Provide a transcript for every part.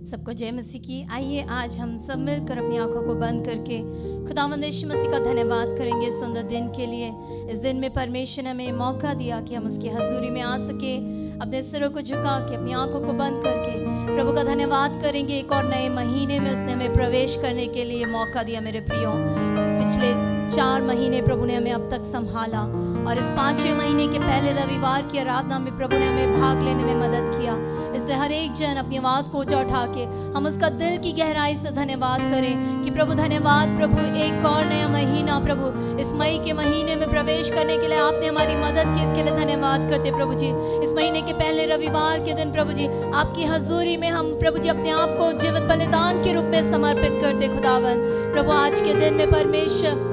सबको जय मसीह की। आइए आज हम सब मिलकर अपनी आंखों को बंद करके खुदावंद यीशु मसीह का धन्यवाद करेंगे इस सुंदर दिन के लिए। इस दिन में परमेश्वर ने हमें मौका दिया कि हम उसकी हजूरी में आ सके। अपने सिरों को झुका के अपनी आंखों को बंद करके प्रभु का धन्यवाद करेंगे। एक और नए महीने में उसने हमें प्रवेश करने के लिए मौका दिया। मेरे प्रियो, पिछले 4 महीने प्रभु ने हमें अब तक संभाला और इस 5वें महीने के पहले रविवार की आराधना में प्रभु ने हमें भाग लेने में मदद किया। इसलिए हर एक जन अपनी आवाज़ को ऊंचा उठा के हम उसका दिल की गहराई से धन्यवाद करें कि प्रभु धन्यवाद प्रभु, एक और नया महीना प्रभु, इस मई के महीने में प्रवेश करने के लिए आपने हमारी मदद की। इसके लिए धन्यवाद करते प्रभु जी। इस महीने के पहले रविवार के दिन प्रभु जी आपकी हजूरी में हम प्रभु जी अपने आप को जीवित बलिदान के रूप में समर्पित करते। खुदावन प्रभु, आज के दिन में परमेश्वर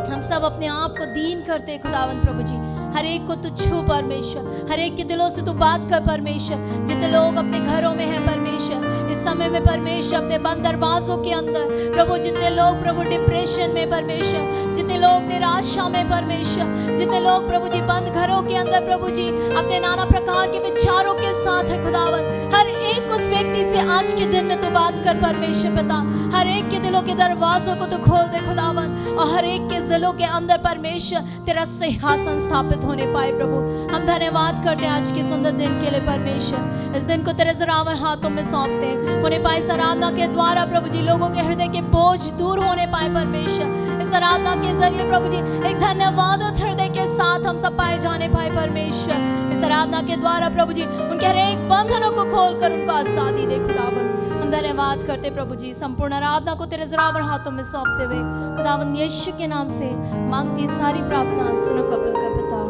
हम सब अपने आप को दीन करते खुदावन प्रभु जी। हर एक को तू छू परमेश्वर, हर एक के दिलों से तू बात कर परमेश्वर। जितने लोग अपने घरों में हैं परमेश्वर इस समय में परमेश्वर, अपने बंद दरवाजों के अंदर प्रभु, जितने लोग प्रभु डिप्रेशन में परमेश्वर, जितने लोग निराशा में परमेश्वर, जितने लोग प्रभु जी बंद घरों के अंदर प्रभु जी अपने नाना प्रकार के विचारों के साथ है खुदावन, हर एक उस व्यक्ति से आज के दिन में तू बात कर परमेश्वर पिता। हर एक के दिलों के दरवाजों को तू खोल दे खुदावन और हर एक के दिलों के अंदर परमेश्वर तेरा सिंहासन स्थापित होने पाए। प्रभु हम धन्यवाद करते हैं आज के सुंदर दिन के लिए परमेश्वर। इस दिन को तेरे जोरावर हाथों में सौंपते हैं। होने पाए इस आराधना के द्वारा प्रभु जी लोगों के हृदय के बोझ दूर होने पाए परमेश्वर। इस आराधना के जरिए प्रभु जी एक धन्यवाद हृदय के साथ हम सब पाए जाने पाए परमेश्वर। इस आराधना के द्वारा प्रभु जी उनके हर एक बंधनों को खोल कर उनको आजादी दे खुदावन। हम धन्यवाद करते प्रभु जी। संपूर्ण आराधना को तेरे जोरावर हाथों में सौंपते हुए खुदावंद यीशु के नाम से मांगती सारी प्रार्थना सुनो कबूल कर बताओ,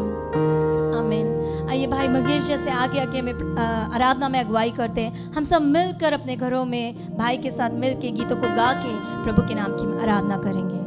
आमीन। आइए भाई मगेश जैसे आगे आगे में आराधना में अगुवाई करते हैं। हम सब मिलकर अपने घरों में भाई के साथ मिल के गीतों को गा के प्रभु के नाम की आराधना करेंगे।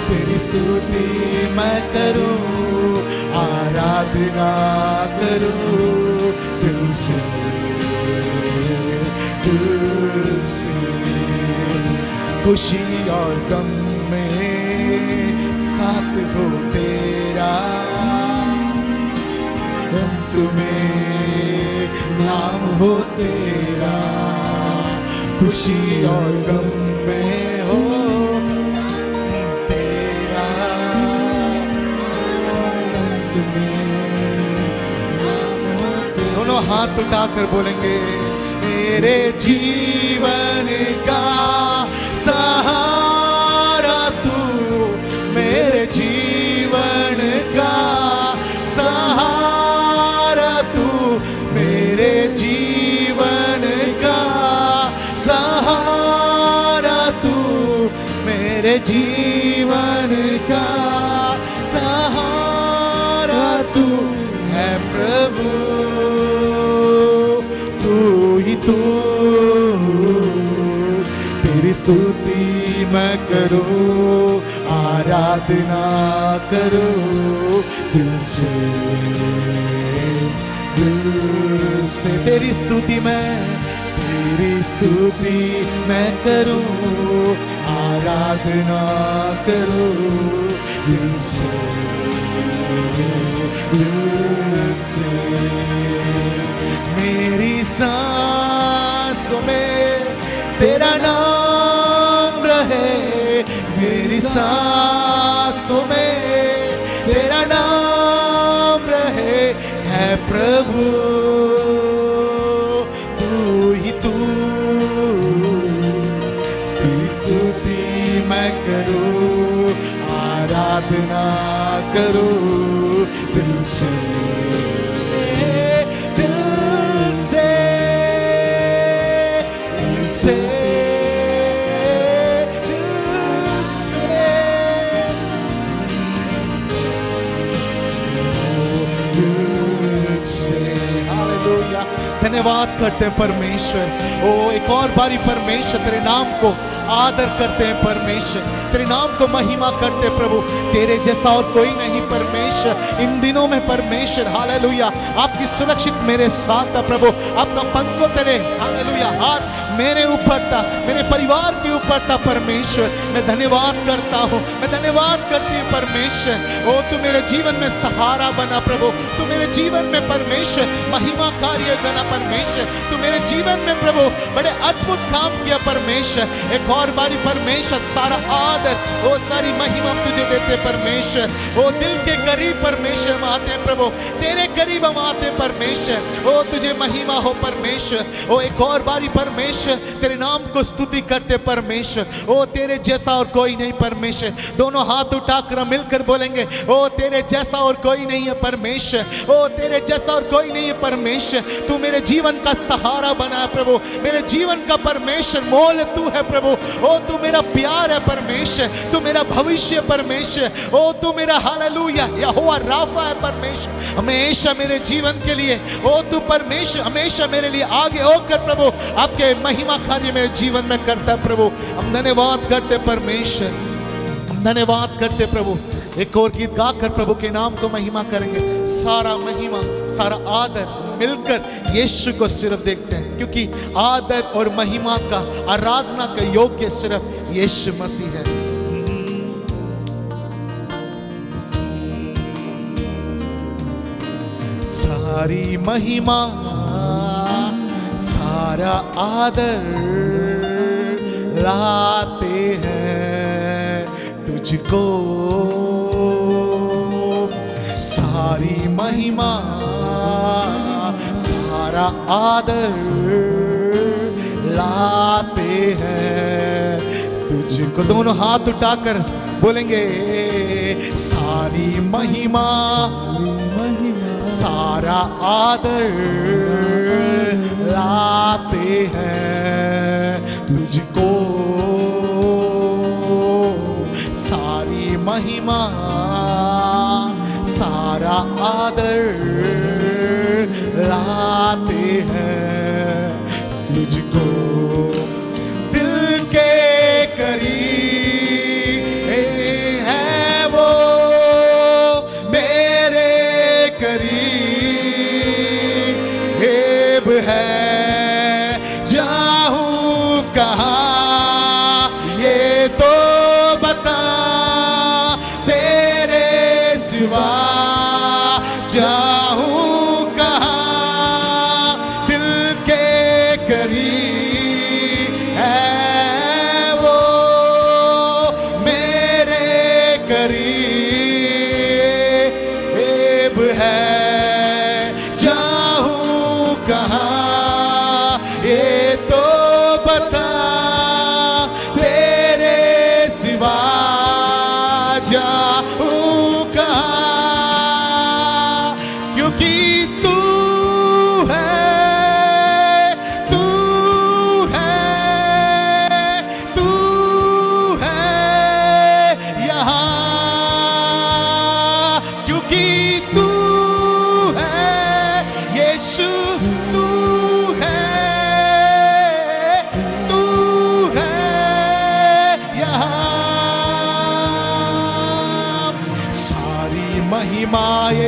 तेरी स्तुति मैं करूं, आराधना करूं दिल से, दिल से। खुशी और गम में साथ हो तेरा, तुम्हें नाम हो तेरा। खुशी और गम में हो तेरा, दोनों हाथ उठाकर बोलेंगे, मेरे जीवन का सहारा तू, मेरे जीवन का सहारा तू, मेरे जीवन का सहारा तू, मेरे जीवन का सहारा तू है प्रभु, तू ही तू। तेरी स्तुति मैं करूं, आराधना करूं दिल से, दिल से। तेरी स्तुति मैं करूं, आराधना करूं दिल से, दिल से। मेरी सांसों में तेरा नाम रहे, मेरी सांसों में तेरा नाम रहे है प्रभु, तू ही तू। तेरी स्तुति मैं करूं, आराधना करूं दिल से, दिल से, दिल से, दिल से, दिल से। हालेलुया। धन्यवाद करते हैं परमेश्वर। ओ एक और बारी परमेश्वर तेरे नाम को आदर करते हैं परमेश्वर, तेरे नाम को महिमा करते हैं प्रभु। तेरे जैसा और कोई नहीं परमेश्वर। इन दिनों में परमेश्वर हालेलुया आपकी सुरक्षित मेरे साथ था प्रभु, आपका पंखों तेरे हालेलुया हाथ मेरे ऊपर था, मेरे परिवार के ऊपर था परमेश्वर। मैं धन्यवाद करता हूँ, मैं धन्यवाद करती हूँ परमेश्वर। ओ तू मेरे जीवन में सहारा बना प्रभु, तू मेरे जीवन में परमेश्वर महिमा कार्य बना परमेश्वर। तू मेरे जीवन में प्रभु बड़े अद्भुत काम किया परमेश्वर। एक और बारी परमेश्वर सारा आदर वो सारी महिमा तुझे देते परमेश्वर। वो दिल के करीब परमेश्वर हम आते हैं प्रभु, तेरे करीब हम आते हैं परमेश्वर। ओ तुझे महिमा हो परमेश्वर। ओ एक और बारी परमेश्वर तेरे नाम को स्तुति करते परमेश्वर। ओ तेरे जैसा और कोई नहीं परमेश्वर। दोनों हाथ उठाकर मिलकर बोलेंगे ओ तेरे जैसा और कोई नहीं है परमेश्वर। ओ तेरे जैसा और कोई नहीं है परमेश्वर। तू मेरे जीवन का सहारा बना है प्रभु, मेरे जीवन का परमेश्वर मोल तू है प्रभु। ओ तू मेरा प्यार है परमेश्वर, तू मेरा भविष्य परमेश्वर। ओ तू मेरा हालेलुया यहोवा राफा है परमेश्वर। हमेशा मेरे जीवन के लिए ओ तू परमेश्वर हमेशा मेरे लिए आगे होकर प्रभु आपके महिमा कार्य मेरे जीवन में करता है प्रभु। हम धन्यवाद करते परमेश्वर, हम धन्यवाद करते प्रभु। एक और गीत गाकर प्रभु के नाम को महिमा करेंगे। सारा महिमा सारा आदर मिलकर यीशु को सिर्फ देखते हैं, क्योंकि आदर और महिमा का आराधना का योग्य सिर्फ यीशु मसीह है। सारी महिमा सारा आदर लाते हैं तुझको। सारी महिमा सारा आदर लाते हैं तुझको। दोनों हाथ उठाकर बोलेंगे सारी महिमा सारा आदर लाते हैं तुझको। सारी महिमा सारा आदर लाते हैं तुझको। दिल के करीब है वो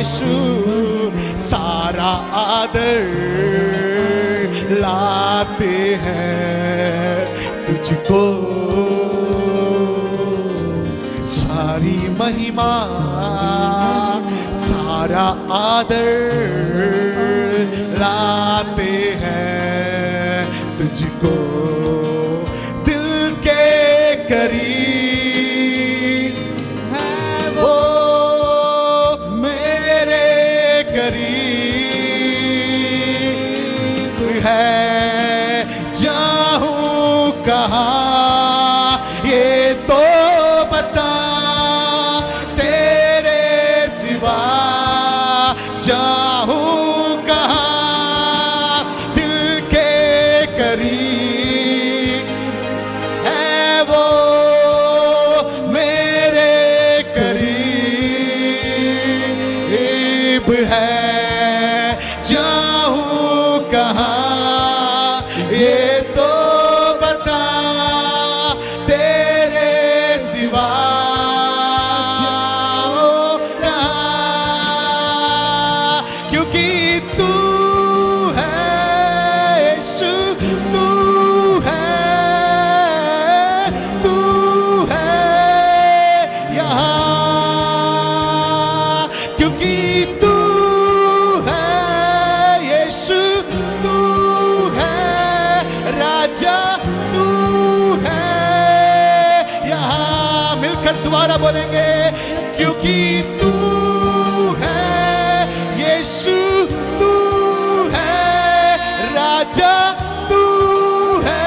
यीशु सारा आदर लाते हैं तुझको, सारी महिमा सारा आदर लाते हैं तुझको, दिल के करीब है वो मेरे करीब है, जाऊं कहाँ ये तो बता, तेरे सिवा जाऊं कहाँ, दिल के करीब है वो मेरे करीब है, जाऊं कहाँ ये तो बता, तेरे सिवा जाऊं कहाँ, क्योंकि तू है यीशु, तू है यहाँ, क्योंकि तू है यीशु, तू है राजा, तू है यहाँ। मिलकर दोबारा बोलेंगे, क्योंकि तू है यीशु, तू है राजा, तू है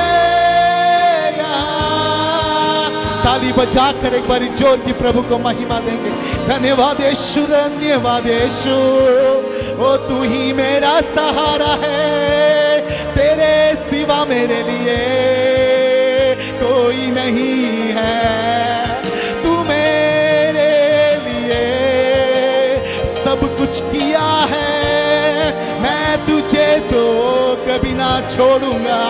यहाँ। ताली बजाकर एक बार जोर की प्रभु को महिमा देंगे। धन्यवाद यीशु, धन्यवाद यीशु, ओ तू ही मेरा सहारा है, तेरे सिवा मेरे लिए कोई नहीं है, तू मेरे लिए सब कुछ किया है, मैं तुझे तो कभी ना छोड़ूंगा।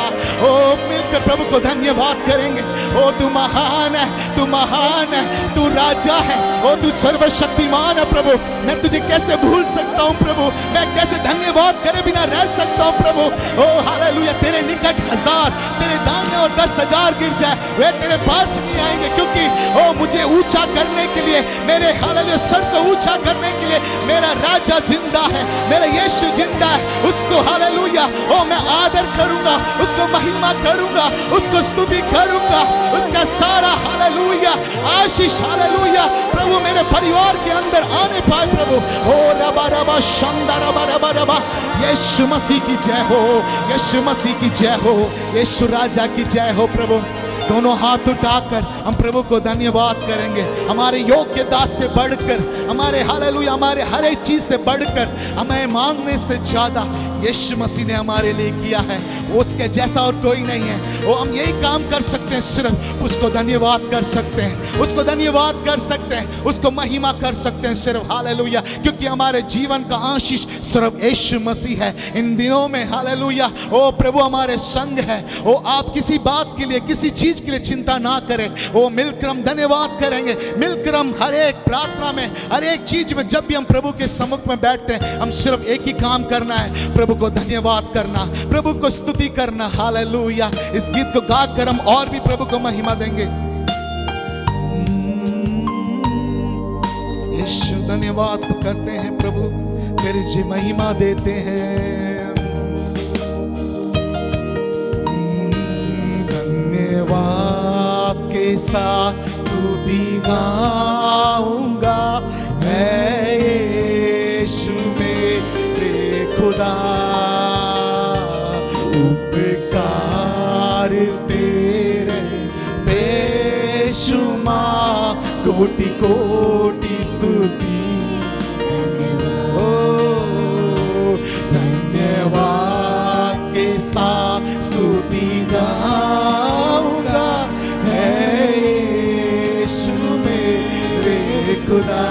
ओ मिलकर प्रभु को धन्यवाद करेंगे। ओ तू महान है, तू महान है, तू राजा है, ओ तू सर्वशक्तिमान है प्रभु। मैं तुझे कैसे भूल सकता हूँ प्रभु, मैं कैसे धन्यवाद करे बिना रह सकता हूँ प्रभु। ओ हालेलुया, तेरे निकट 1000, तेरे दाहिने और 10,000 गिर जाए, वे तेरे पास नहीं आएंगे, क्योंकि ओ मुझे ऊंचा करने के लिए, मेरे हालेलुया सर को ऊंचा करने के लिए मेरा राजा जिंदा है, मेरा यीशु जिंदा है। उसको हालेलुया ओ मैं आदर करूंगा, उसको महिमा करूंगा, उसको स्तुति करूंगा, उसका सारा हालेलुया आशीष हालेलुया प्रभु मेरे परिवार के अंदर आने पाए प्रभु। ओ रबा रबा शंदा रबा रबा रबा, यीशु मसीह की जय हो, यीशु मसीह की जय हो, यीशु राजा की जय हो प्रभु। दोनों हाथ उठाकर हम प्रभु को धन्यवाद करेंगे। हमारे योग्यता से बढ़कर, हमारे हालेलुया हमारे हर एक चीज से बढ़कर, हमें मांगने से ज्यादा यीशु मसीह ने हमारे लिए किया है, उसके जैसा और कोई नहीं है। वो हम यही काम कर सकते हैं, सिर्फ उसको धन्यवाद कर सकते हैं, उसको धन्यवाद कर सकते हैं, उसको महिमा कर सकते हैं सिर्फ हालेलुया, क्योंकि हमारे जीवन का आशीष सिर्फ यीशु मसीह है। इन दिनों में हालेलुया ओ प्रभु हमारे संग है। ओ आप किसी बात के लिए, किसी चीज के लिए चिंता ना करें, वो मिलकर हम धन्यवाद करेंगे। मिलकर हम हर एक प्रार्थना में, हर एक चीज में, जब भी हम प्रभु के सम्मुख में बैठते हैं, हम सिर्फ एक ही काम करना है, प्रभु को धन्यवाद करना, प्रभु को स्तुति करना। हालेलुया, इस गीत को गाकर हम और भी प्रभु को महिमा देंगे। यीशु धन्यवाद करते हैं प्रभु, तेरी जी महिमा देते हैं। धन्यवाद के साथ स्तुति गाऊंगा, मैं यीशु मेरे खुदा, उपकार तेरे बेशुमार, कोटि कोटि स्तुति। ओ धन्यवाद के साथ स्तुति गाऊंगा, है यीशु मेरे खुदा,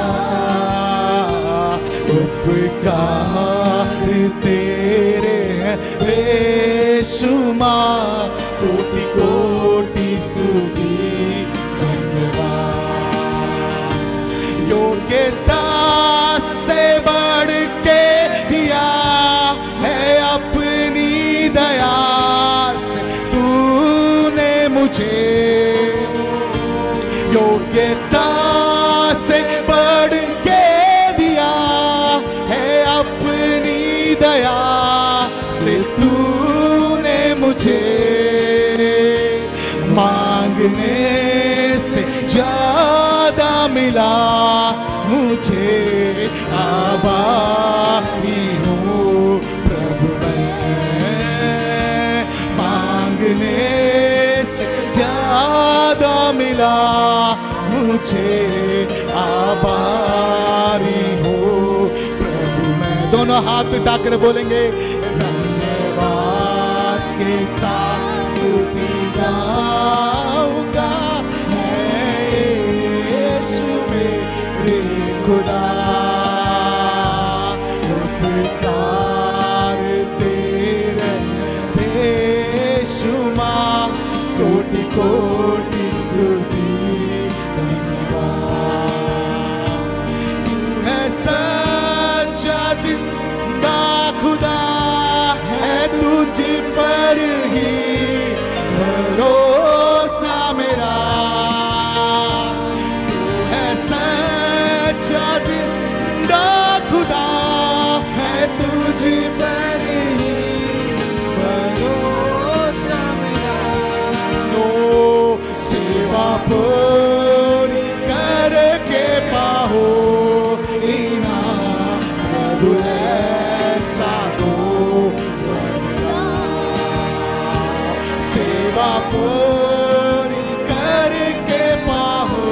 उपकार तेरे बेशुमार, कोटि कोटि स्तुति। धन्यवाद योग्यता से बढ़ मुझे योग्यता से बढ़ के दिया है, अपनी दया से तूने मुझे मांगने से ज्यादा मिला मुझे। आभारी हूँ प्रभु मैं, मांगने से ज्यादा मिला मुझे। आभारी हूँ प्रभु मैं। दोनों हाथ उठाकर बोलेंगे धन्यवाद के साथ स्तुति गाऊंगा मैं यीशु मेरे खुदा। उपकार तेरे बेशुमार, कोटि कोटि स्तुति धन्यवाद। तू है सच्चा जिंदा खुदा है, तुझ पर ही भरोसा मेरा। तू है सच्चा जिंदा खुदा है, तुझ पर ही भरोसा मेरा। नो सेवा पूरी करके पाओ इनाम प्रभु ऐसा दो। सेवा पूरी करके पाओ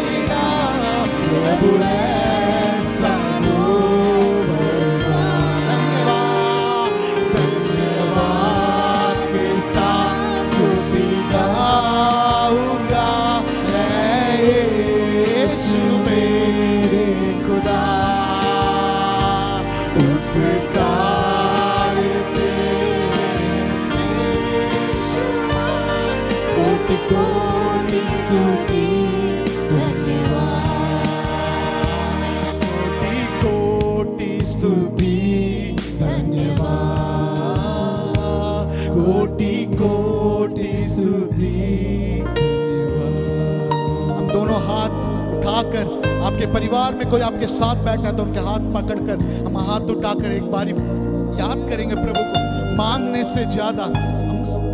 इनाम प्रभु ऐसा दो। धन्यवाद धन्यवाद के साथ स्तुति गाऊंगा मैं यीशु मेरे खुदा। उपकार कोटि कोटि स्तुति धन्यवाद। कोटि कोटि स्तुति धन्यवाद। कोटि कोटि स्तुति धन्यवाद। हम दोनों हाथ उठाकर, आपके परिवार में कोई आपके साथ बैठा है तो उनके हाथ पकड़कर हम हाथ उठाकर एक बारी याद करेंगे प्रभु को। मांगने से ज्यादा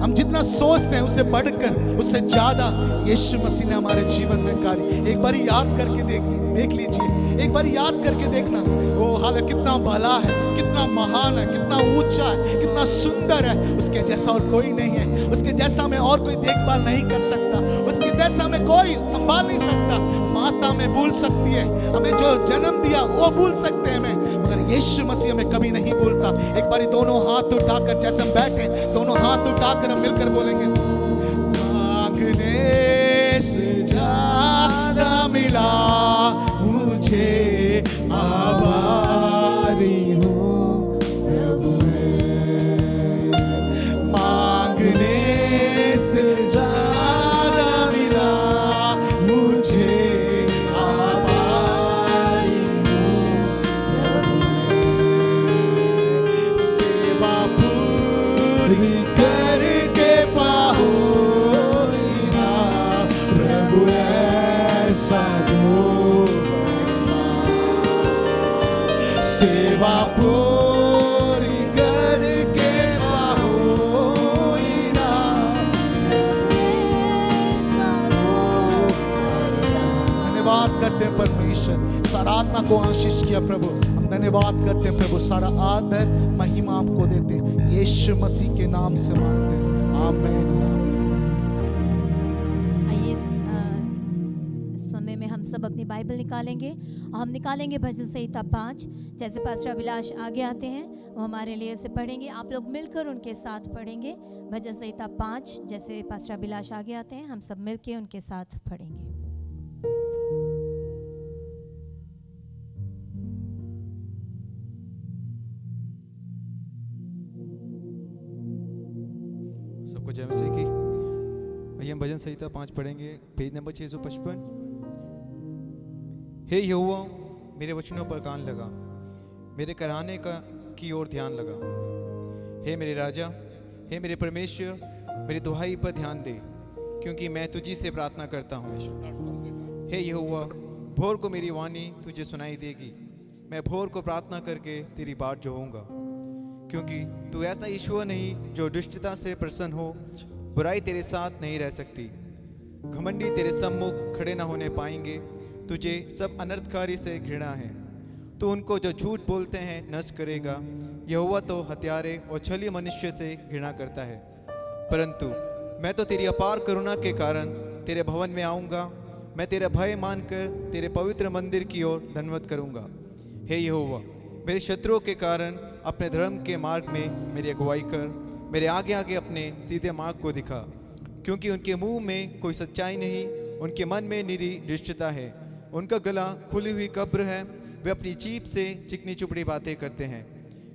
हम जितना सोचते हैं उससे बढ़कर, उससे ज्यादा यीशु मसीह ने हमारे जीवन में कार्य। एक बार याद करके देख लीजिए, एक बार याद करके देखना। वो हाल कितना भला है, कितना महान है, कितना ऊंचा है, कितना सुंदर है। उसके जैसा और कोई नहीं है। उसके जैसा हमें और कोई देखभाल नहीं कर सकता। उसके जैसा हमें कोई संभाल नहीं सकता। माता में भूल सकती है, हमें जो जन्म दिया वो भूल सकते हैं हमें, मगर यीशु मसीह हमें कभी नहीं भूलता। एक बारी दोनों हाथ उठाकर, जैसे हम बैठे दोनों हाथ उठाकर हम मिलकर बोलेंगे मांगने से ज्यादा मिला मुझे। आभारी हूँ प्रभु मैं, मांगने से ज्यादा मिला मुझे। आभारी हूँ प्रभु मैं, सेवा पूरी करके पाओ इनाम प्रभु ऐसा दो। सेवा पूरी करके पाओ इनाम ऐसा दो। धन्यवाद करते हैं परमेश्वर, सारा आत्मा को आशीष किया प्रभु। हम धन्यवाद करते हैं प्रभु, सारा आदर महिमा आपको देते हैं, यीशु मसीह के नाम से मांगते हैं, आमीन। आइए इस समय में हम सब अपनी बाइबल निकालेंगे और हम निकालेंगे भजन संहिता 5। जैसे पास्टर अभिलाष आगे आते हैं वो हमारे लिए से पढ़ेंगे, आप लोग मिलकर उनके साथ पढ़ेंगे भजन संहिता 5। जैसे पास्टर अभिलाष आगे आते हैं हम सब मिलकर उनके साथ पढ़ेंगे। सबको जय मसीह की। आइए हम भजन संहिता 5 पढ़ेंगे, पेज नंबर 655। हे यहोवा मेरे वचनों पर कान लगा, मेरे कराहने की ओर ध्यान लगा। हे मेरे राजा, हे मेरे परमेश्वर, मेरी दुहाई पर ध्यान दे, क्योंकि मैं तुझी से प्रार्थना करता हूँ। हे यहोवा, भोर को मेरी वाणी तुझे सुनाई देगी। मैं भोर को प्रार्थना करके तेरी बाट जोहूँगा, क्योंकि तू ऐसा ईश्वर नहीं जो दुष्टता से प्रसन्न हो। बुराई तेरे साथ नहीं रह सकती। घमंडी तेरे सम्मुख खड़े न होने पाएंगे। तुझे सब अनर्थकारी से घृणा है। तू उनको जो झूठ बोलते हैं नष्ट करेगा। यहोवा तो हत्यारे और छली मनुष्य से घृणा करता है। परंतु मैं तो तेरी अपार करुणा के कारण तेरे भवन में आऊँगा। मैं तेरा भय मानकर तेरे पवित्र मंदिर की ओर धन्यवाद करूँगा। हे यहोवा, मेरे शत्रुओं के कारण अपने धर्म के मार्ग में मेरी अगुवाई कर। मेरे आगे आगे अपने सीधे मार्ग को दिखा, क्योंकि उनके मुंह में कोई सच्चाई नहीं। उनके मन में निरी दुष्टता है। उनका गला खुली हुई कब्र है। वे अपनी जीभ से चिकनी चुपड़ी बातें करते हैं।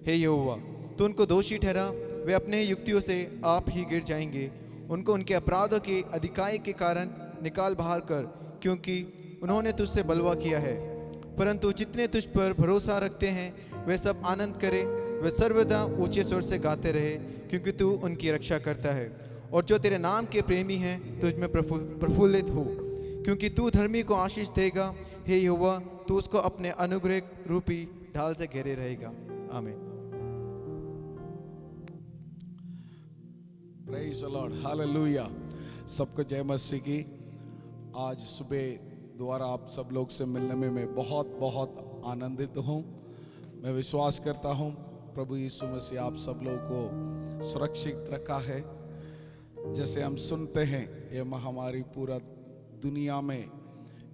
हे यहोवा, तू उनको दोषी ठहरा। वे अपने ही युक्तियों से आप ही गिर जाएंगे। उनको उनके अपराधों के अधिकाई के कारण निकाल बाहर कर, क्योंकि उन्होंने तुझसे बलवा किया है। परंतु जितने तुझ पर भरोसा रखते हैं वे सब आनंद करें। वे सर्वदा ऊंचे स्वर से गाते रहे, क्योंकि तू उनकी रक्षा करता है। और जो तेरे नाम के प्रेमी हैं तुझ में प्रफुल्लित हो, क्योंकि तू धर्मी को आशीष देगा। हे यहोवा, तू उसको अपने अनुग्रह रूपी ढाल से घेरे रहेगा। आमीन। Praise the Lord, hallelujah. सबको जय मसीह की। आज सुबह दोबारा आप सब लोग से मिलने में मैं बहुत बहुत आनंदित हूँ। मैं विश्वास करता हूँ प्रभु यीशु मसीह आप सब लोगों को सुरक्षित रखा है। जैसे हम सुनते हैं ये महामारी पूरा दुनिया में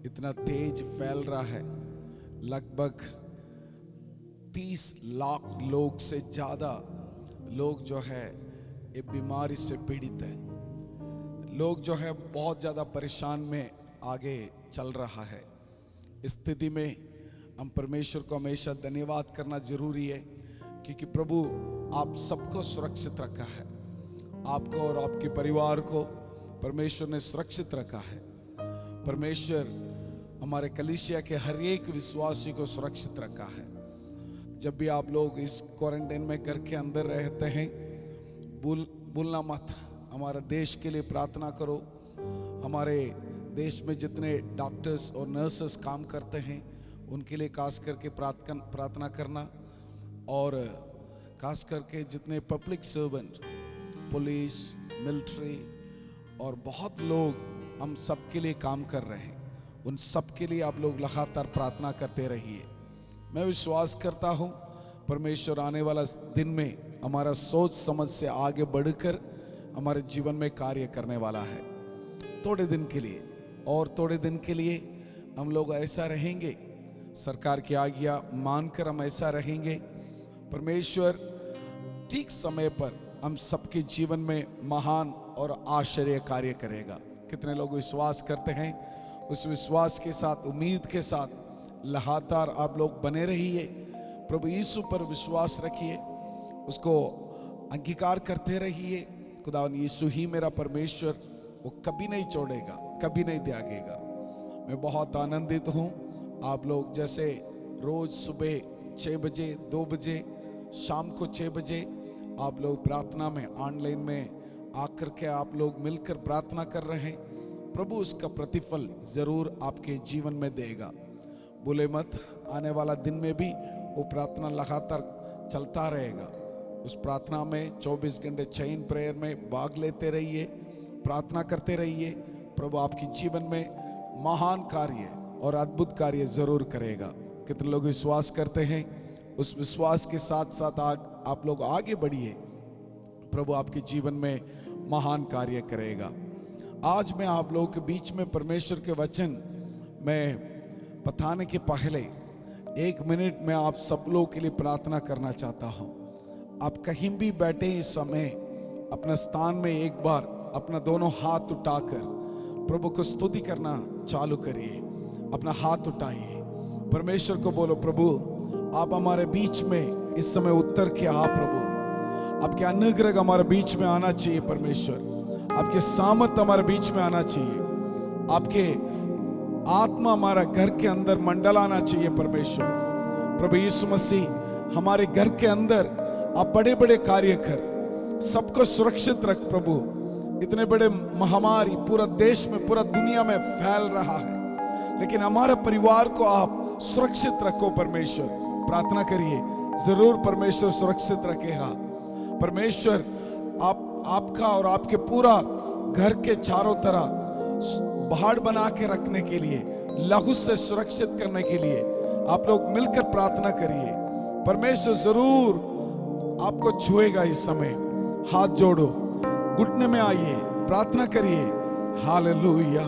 इतना तेज फैल रहा है। लगभग 30 लाख लोग से ज़्यादा लोग जो है ये बीमारी से पीड़ित है। लोग जो है बहुत ज़्यादा परेशान में आगे चल रहा है। इस स्थिति में हम परमेश्वर को हमेशा धन्यवाद करना जरूरी है, क्योंकि प्रभु आप सबको सुरक्षित रखा है। आपको और आपके परिवार को परमेश्वर ने सुरक्षित रखा है। परमेश्वर हमारे कलीसिया के हर एक विश्वासी को सुरक्षित रखा है। जब भी आप लोग इस क्वारंटाइन में घर के अंदर रहते हैं, भूलना मत, हमारे देश के लिए प्रार्थना करो। हमारे देश में जितने डॉक्टर्स और नर्सेस काम करते हैं उनके लिए खास करके प्रार्थना करना। और खास करके जितने पब्लिक सर्वेंट, पुलिस, मिलिट्री और बहुत लोग हम सब के लिए काम कर रहे हैं, उन सब के लिए आप लोग लगातार प्रार्थना करते रहिए। मैं विश्वास करता हूँ परमेश्वर आने वाला दिन में हमारा सोच समझ से आगे बढ़कर हमारे जीवन में कार्य करने वाला है। थोड़े दिन के लिए और थोड़े दिन के लिए हम लोग ऐसा रहेंगे, सरकार की आज्ञा मानकर हम ऐसा रहेंगे। परमेश्वर ठीक समय पर हम सबके जीवन में महान और आश्चर्य कार्य करेगा। कितने लोग विश्वास करते हैं? उस विश्वास के साथ, उम्मीद के साथ लगातार आप लोग बने रहिए। प्रभु यीशु पर विश्वास रखिए, उसको अंगीकार करते रहिए। खुदावन यीशु ही मेरा परमेश्वर, वो कभी नहीं छोड़ेगा, कभी नहीं त्यागेगा। मैं बहुत आनंदित हूँ। आप लोग जैसे रोज सुबह 6 बजे, 2 बजे, शाम को 6 बजे आप लोग प्रार्थना में ऑनलाइन में आकर के आप लोग मिलकर प्रार्थना कर रहे हैं, प्रभु उसका प्रतिफल जरूर आपके जीवन में देगा। भूले मत, आने वाला दिन में भी वो प्रार्थना लगातार चलता रहेगा। उस प्रार्थना में 24 घंटे चेन प्रेयर में भाग लेते रहिए, प्रार्थना करते रहिए। प्रभु आपके जीवन में महान कार्य और अद्भुत कार्य जरूर करेगा। कितने लोग विश्वास करते हैं? उस विश्वास के साथ साथ आप लोग आगे बढ़िए, प्रभु आपके जीवन में महान कार्य करेगा। आज मैं आप लोगों के बीच में परमेश्वर के वचन में बताने के पहले 1 मिनट में आप सब लोगों के लिए प्रार्थना करना चाहता हूँ। आप कहीं भी बैठे इस समय अपने स्थान में एक बार अपना दोनों हाथ उठाकर प्रभु को स्तुति करना चालू करिए। अपना हाथ उठाइए, परमेश्वर को बोलो, प्रभु आप हमारे बीच में इस समय उतर के आ। प्रभु आपके अनुग्रह हमारे बीच में आना चाहिए। परमेश्वर आपके सामर्थ हमारे बीच में आना चाहिए। आपके आत्मा हमारा घर के अंदर मंडलाना चाहिए। परमेश्वर प्रभु यीशु मसीह हमारे घर के अंदर आप बड़े बड़े कार्य कर, सबको सुरक्षित रख। प्रभु इतने बड़े महामारी पूरा देश में, पूरा दुनिया में फैल रहा है, लेकिन हमारे परिवार को आप सुरक्षित रखो परमेश्वर। प्रार्थना करिए, जरूर परमेश्वर सुरक्षित रखेगा। परमेश्वर आपका और आपके पूरा घर के चारों तरफ पहाड़ बना के रखने के लिए, लहू से सुरक्षित करने के लिए आप लोग मिलकर प्रार्थना करिए। परमेश्वर जरूर आपको छुएगा। इस समय हाथ जोड़ो, घुटने में आइए, प्रार्थना करिए। Hallelujah,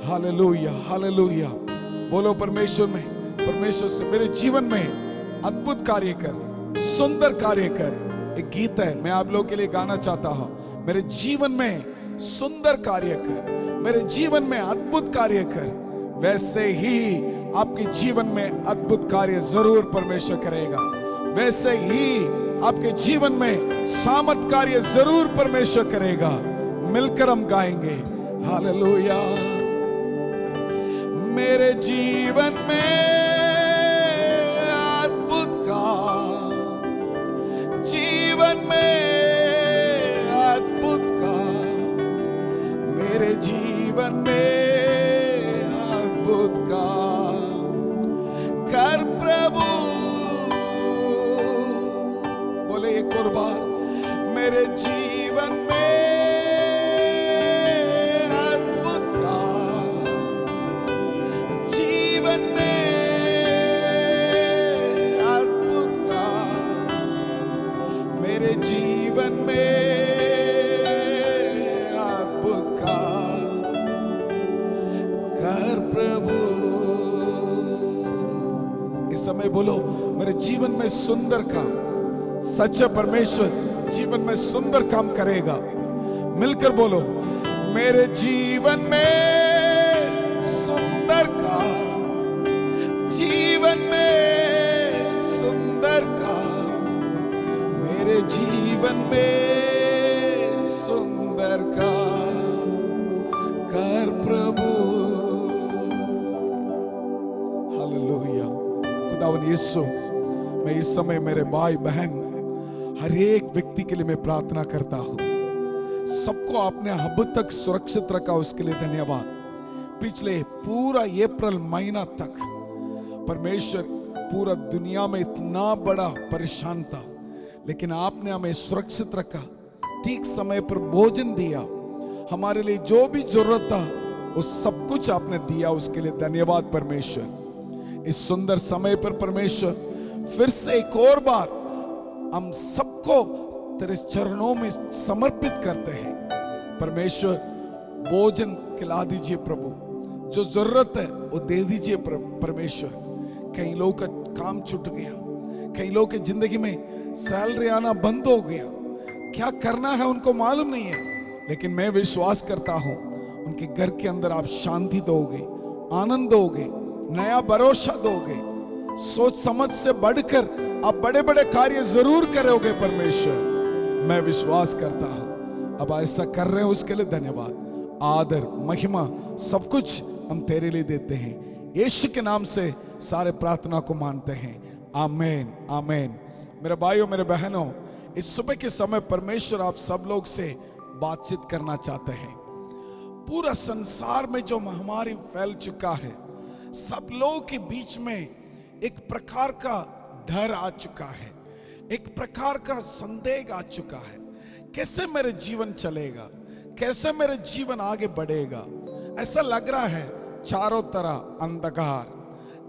hallelujah, hallelujah. बोलो परमेश्वर से मेरे जीवन में अद्भुत कार्य कर, सुंदर कार्य कर। एक गीत है, मैं आप लोगों के लिए गाना चाहता हूं। मेरे जीवन में सुंदर कार्य कर, मेरे जीवन में अद्भुत कार्य कर। वैसे ही आपके जीवन में अद्भुत कार्य जरूर परमेश्वर करेगा। वैसे ही आपके जीवन में सामर्थ कार्य जरूर परमेश्वर करेगा। मिलकर हम गाएंगे हालेलुया। मेरे जीवन में अद्भुत काम, जीवन में अद्भुत काम, मेरे जीवन में अद्भुत काम कर प्रभु। बोले एक और बार, मेरे जीवन में अद्भुत काम, जीवन में अद्भुत काम, मेरे जीवन में अद्भुत काम कर प्रभु। इस समय बोलो, मेरे जीवन में सुंदर काम। सच्चा परमेश्वर जीवन में सुंदर काम करेगा। मिलकर बोलो, मेरे जीवन में सुंदर काम, जीवन में सुंदर काम, मेरे जीवन में सुंदर काम कर प्रभु। हालेलुया। खुदावन यीशु, मैं इस समय मेरे भाई बहन हर एक व्यक्ति के लिए मैं प्रार्थना करता हूं। सबको आपने अब तक सुरक्षित रखा, उसके लिए धन्यवाद। पिछले पूरा अप्रैल महीना तक परमेश्वर पूरा दुनिया में इतना बड़ा परेशान था, लेकिन आपने हमें सुरक्षित रखा। ठीक समय पर भोजन दिया, हमारे लिए जो भी जरूरत था वो सब कुछ आपने दिया, उसके लिए धन्यवाद परमेश्वर। इस सुंदर समय पर परमेश्वर फिर से एक और बार हम सबको तेरे चरणों में समर्पित करते हैं। परमेश्वर भोजन खिला दीजिए प्रभु, जो जरूरत है वो दे दीजिए परमेश्वर। कई लोगों का काम छूट गया, कई लोगों की जिंदगी में सैलरी आना बंद हो गया, क्या करना है उनको मालूम नहीं है, लेकिन मैं विश्वास करता हूं उनके घर के अंदर आप शांति दोगे, आनंद दोगे, नया भरोसा दोगे। सोच समझ से बढ़कर आप बड़े बड़े कार्य जरूर करोगे परमेश्वर, मैं विश्वास करता हूं। अब ऐसा कर रहे हैं उसके लिए धन्यवाद। आदर महिमा सब कुछ हम तेरे लिए देते हैं, यीशु के नाम से सारे प्रार्थना को मानते हैं। आमीन, आमीन। मेरे भाइयों, मेरे बहनों, इस सुबह के समय परमेश्वर आप सब लोग से बातचीत करना चाहते हैं। पूरा संसार में जो महामारी फैल चुका है, सब लोगों के बीच में एक प्रकार का डर आ चुका है, एक प्रकार का संदेह आ चुका है। कैसे मेरे जीवन चलेगा, कैसे मेरे जीवन आगे बढ़ेगा। ऐसा लग रहा है चारों तरह अंधकार,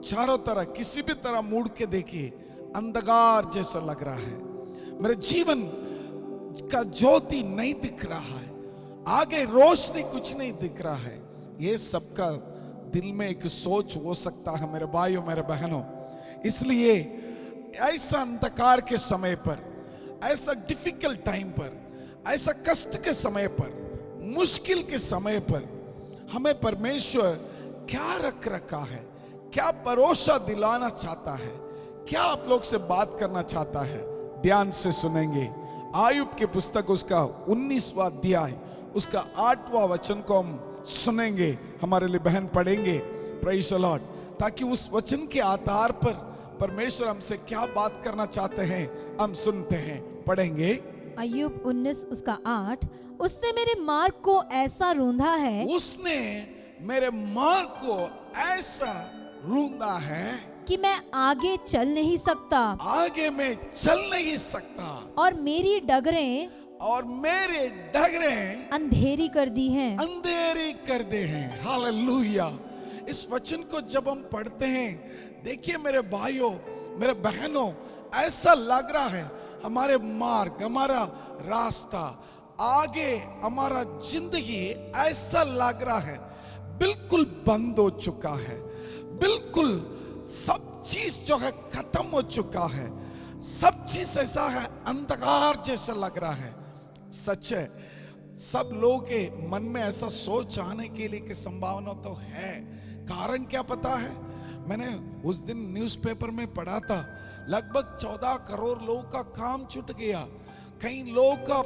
चारों तरह किसी भी तरह मुड़ के देखिए अंधकार जैसा लग रहा है। मेरे जीवन का ज्योति नहीं दिख रहा है, आगे रोशनी कुछ नहीं दिख रहा है। ये सबका दिल में एक सोच हो सकता है मेरे भाइयों, मेरे बहनों। इसलिए ऐसा अंधकार के समय पर, ऐसा डिफिकल्ट टाइम पर, ऐसा कष्ट के समय पर, मुश्किल के समय पर हमें परमेश्वर क्या रख रखा है, क्या भरोसा दिलाना चाहता है, क्या आप लोग से बात करना चाहता है, ध्यान से सुनेंगे। आयुब की पुस्तक उसका 19वां अध्याय उसका 8वां वचन को हम सुनेंगे, हमारे लिए बहन पढ़ेंगे। Praise the Lord. ताकि उस वचन के आधार पर परमेश्वर हमसे क्या बात करना चाहते हैं हम सुनते हैं, पढ़ेंगे। अय्यूब 19 उसका 8, उसने मेरे मार्ग को ऐसा रूंधा है उसने मेरे मार्ग को ऐसा रूंधा है कि मैं आगे चल नहीं सकता, आगे मैं चल नहीं सकता, और मेरी डगरें और मेरे डगरें अंधेरी कर दी हैं। अंधेरी कर दे हैं। हालेलुया। इस वचन को जब हम पढ़ते हैं, देखिए मेरे भाइयों मेरे बहनों, ऐसा लग रहा है हमारे मार्ग, हमारा रास्ता, आगे हमारा जिंदगी ऐसा लग रहा है बिल्कुल बंद हो चुका है, बिल्कुल सब चीज जो है खत्म हो चुका है, सब चीज ऐसा है अंधकार जैसा लग रहा है। सच है, सब लोगों के मन में ऐसा सोच आने के लिए की संभावना तो है। कारण क्या पता है? मैंने उस दिन न्यूज़पेपर में पढ़ा था, लगभग 14 करोड़ लोगों का काम छूट गया। कई लोगों का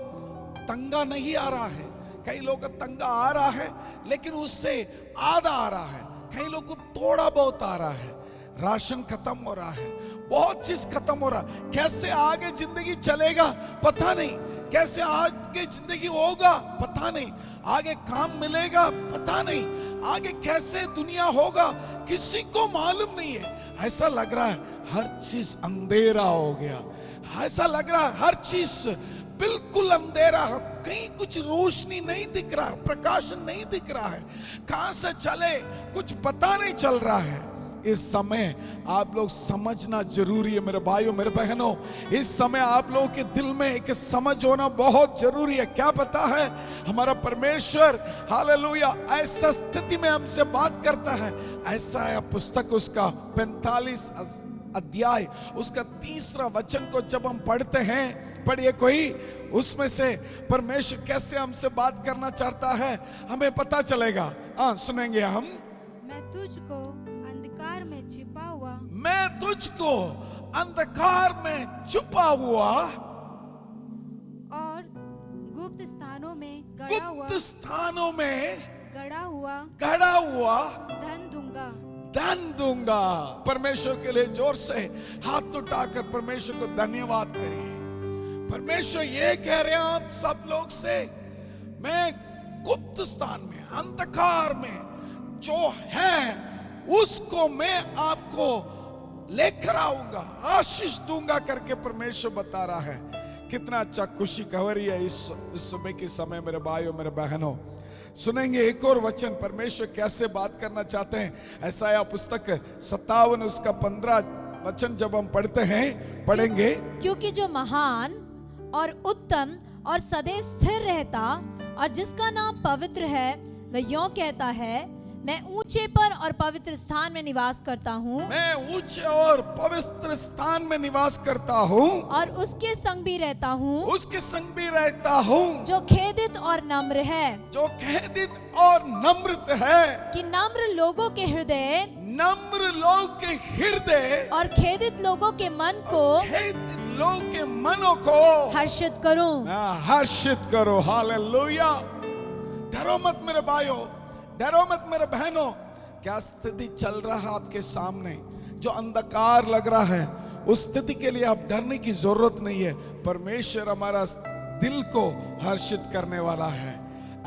तंगा नहीं आ रहा है, कई लोगों का तंगा आ रहा है लेकिन उससे आधा आ रहा है, कई लोगों को थोड़ा बहुत आ रहा है। राशन खत्म हो रहा है, बहुत चीज खत्म हो रहा है। कैसे आगे जिंदगी चलेगा पता नहीं, कैसे आगे जिंदगी होगा पता नहीं, आगे काम मिलेगा पता नहीं, आगे कैसे दुनिया होगा किसी को मालूम नहीं है। ऐसा लग रहा है हर चीज अंधेरा हो गया, ऐसा लग रहा है हर चीज बिल्कुल अंधेरा है, कहीं कुछ रोशनी नहीं दिख रहा, प्रकाश नहीं दिख रहा है, कहां से चले कुछ पता नहीं चल रहा है। इस समय आप लोग समझना जरूरी है मेरे भाइयों मेरे बहनों, इस समय आप लोगों के दिल में एक समझ होना बहुत जरूरी है। क्या पता है, हमारा परमेश्वर हालेलुया ऐसा स्थिति में हमसे बात करता है। ऐसा है पुस्तक उसका 45 अध्याय उसका 3 वचन को जब हम पढ़ते हैं, पढ़िए कोई, उसमें से परमेश्वर कैसे हमसे बात करना चाहता है हमें पता चलेगा। हाँ सुनेंगे हम। मैं तुझको अंधकार में छिपा हुआ, मैं तुझको अंधकार में छुपा हुआ और गुप्त स्थानों में गड़ा हुआ, गुप्त स्थानों में गड़ा हुआ धन दूंगा। धन दूंगा। परमेश्वर के लिए जोर से हाथ उठाकर परमेश्वर को धन्यवाद करिए। परमेश्वर ये कह रहे हैं आप सब लोग से, मैं गुप्त स्थान में अंधकार में जो है उसको मैं आपको लेकर आऊंगा, आशीष दूंगा करके परमेश्वर बता रहा है। कितना अच्छा खुशी खबर है इस सुबह के समय मेरे भाइयों मेरे बहनों। सुनेंगे एक और वचन, परमेश्वर कैसे बात करना चाहते हैं। यशायाह पुस्तक 57 उसका 15 वचन जब हम पढ़ते हैं, पढ़ेंगे। क्योंकि जो महान और उत्तम और सदैव स्थिर रहता और जिसका नाम पवित्र है, वह यूं कहता है, मैं ऊंचे पर और पवित्र स्थान में निवास करता हूँ, मैं ऊंचे और पवित्र स्थान में निवास करता हूँ, और उसके संग भी रहता हूँ, उसके संग भी रहता हूँ, जो खेदित और नम्र है, जो खेदित और नम्र है, कि नम्र लोगों के हृदय, नम्र लोग के हृदय और खेदित लोगों के मन को, खेदित लोग के मनों को हर्षित करूं। हर्षित करो। हालेलुया। डरो मत मेरे भाइयों, डरो मत मेरे बहनों। क्या स्थिति चल रहा है आपके सामने, जो अंधकार लग रहा है, उस स्थिति के लिए आप डरने की जरूरत नहीं है। परमेश्वर हमारा दिल को हर्षित करने वाला है।